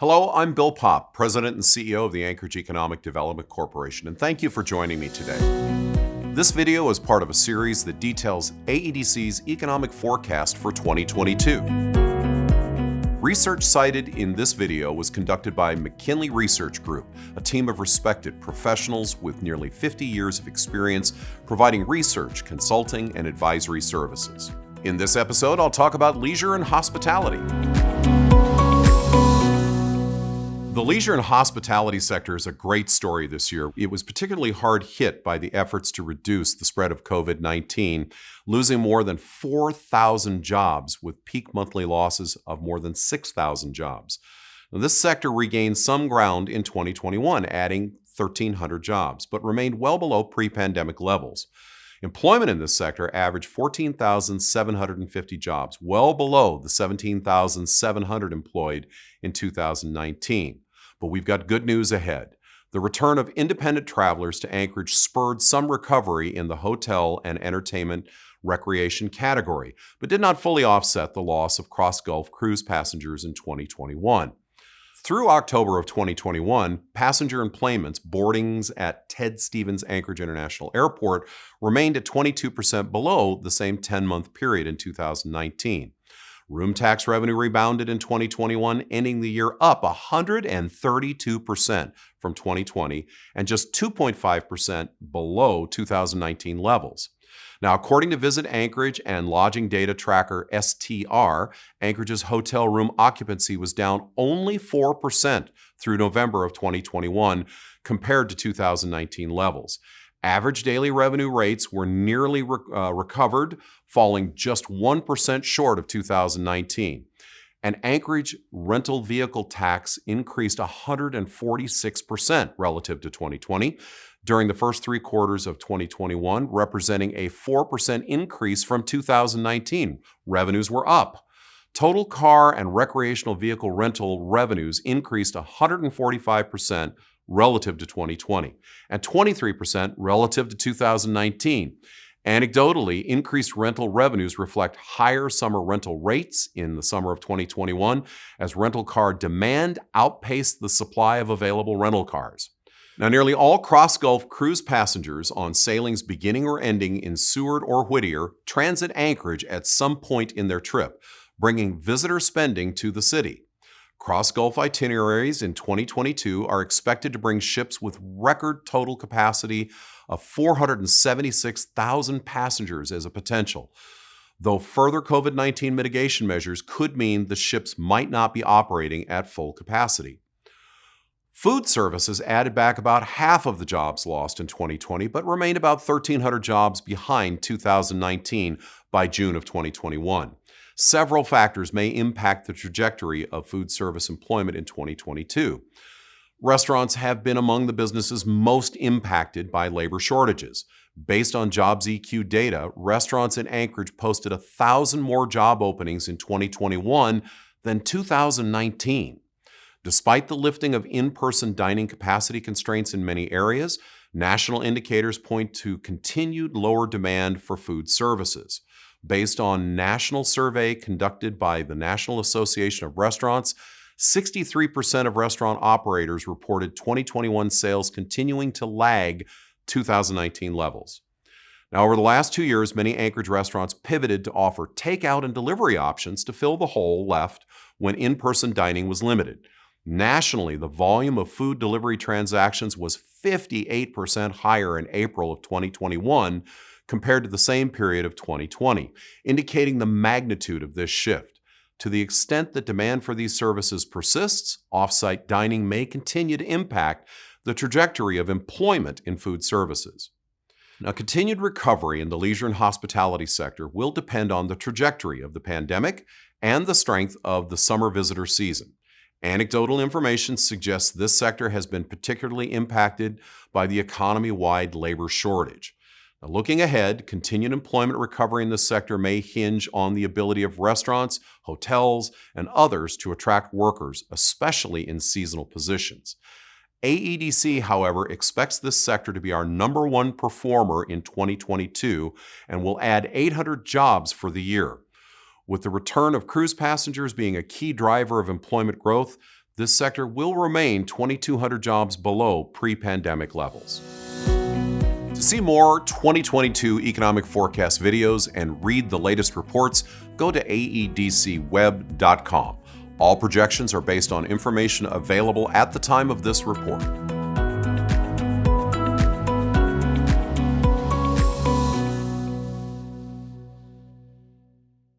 Hello, I'm Bill Popp, President and CEO of the Anchorage Economic Development Corporation, and thank you for joining me today. This video is part of a series that details AEDC's economic forecast for 2022. Research cited in this video was conducted by McKinley Research Group, a team of respected professionals with nearly 50 years of experience providing research, consulting, and advisory services. In this episode, I'll talk about leisure and hospitality. The leisure and hospitality sector is a great story this year. It was particularly hard hit by the efforts to reduce the spread of COVID-19, losing more than 4,000 jobs with peak monthly losses of more than 6,000 jobs. Now, this sector regained some ground in 2021, adding 1,300 jobs, but remained well below pre-pandemic levels. Employment in this sector averaged 14,750 jobs, well below the 17,700 employed in 2019. But we've got good news ahead. The return of independent travelers to Anchorage spurred some recovery in the hotel and entertainment recreation category, but did not fully offset the loss of cross-Gulf cruise passengers in 2021. Through October of 2021, passenger enplanements, boardings at Ted Stevens Anchorage International Airport remained at 22% below the same 10-month period in 2019. Room tax revenue rebounded in 2021, ending the year up 132% from 2020 and just 2.5% below 2019 levels. Now, according to Visit Anchorage and lodging data tracker STR, Anchorage's hotel room occupancy was down only 4% through November of 2021 compared to 2019 levels. Average daily revenue rates were nearly recovered, falling just 1% short of 2019. And Anchorage rental vehicle tax increased 146% relative to 2020 during the first 3 quarters of 2021, representing a 4% increase from 2019. Revenues were up. Total car and recreational vehicle rental revenues increased 145% relative to 2020 and 23% relative to 2019. Anecdotally, increased rental revenues reflect higher summer rental rates in the summer of 2021 as rental car demand outpaced the supply of available rental cars. Now, nearly all cross-Gulf cruise passengers on sailings beginning or ending in Seward or Whittier transit Anchorage at some point in their trip, bringing visitor spending to the city. Cross-Gulf itineraries in 2022 are expected to bring ships with record total capacity of 476,000 passengers as a potential, though further COVID-19 mitigation measures could mean the ships might not be operating at full capacity. Food services added back about half of the jobs lost in 2020, but remained about 1,300 jobs behind 2019 by June of 2021. Several factors may impact the trajectory of food service employment in 2022. Restaurants have been among the businesses most impacted by labor shortages. Based on Jobs EQ data, restaurants in Anchorage posted 1,000 more job openings in 2021 than 2019. Despite the lifting of in-person dining capacity constraints in many areas, national indicators point to continued lower demand for food services. Based on a national survey conducted by the National Association of Restaurants, 63% of restaurant operators reported 2021 sales continuing to lag 2019 levels. Now, over the last 2 years, many Anchorage restaurants pivoted to offer takeout and delivery options to fill the hole left when in-person dining was limited. Nationally, the volume of food delivery transactions was 58% higher in April of 2021 compared to the same period of 2020, indicating the magnitude of this shift. To the extent that demand for these services persists, off-site dining may continue to impact the trajectory of employment in food services. Now, continued recovery in the leisure and hospitality sector will depend on the trajectory of the pandemic and the strength of the summer visitor season. Anecdotal information suggests this sector has been particularly impacted by the economy-wide labor shortage. Now, looking ahead, continued employment recovery in this sector may hinge on the ability of restaurants, hotels, and others to attract workers, especially in seasonal positions. AEDC, however, expects this sector to be our #1 performer in 2022 and will add 800 jobs for the year. With the return of cruise passengers being a key driver of employment growth, this sector will remain 2,200 jobs below pre-pandemic levels. To see more 2022 economic forecast videos and read the latest reports, go to aedcweb.com. All projections are based on information available at the time of this report.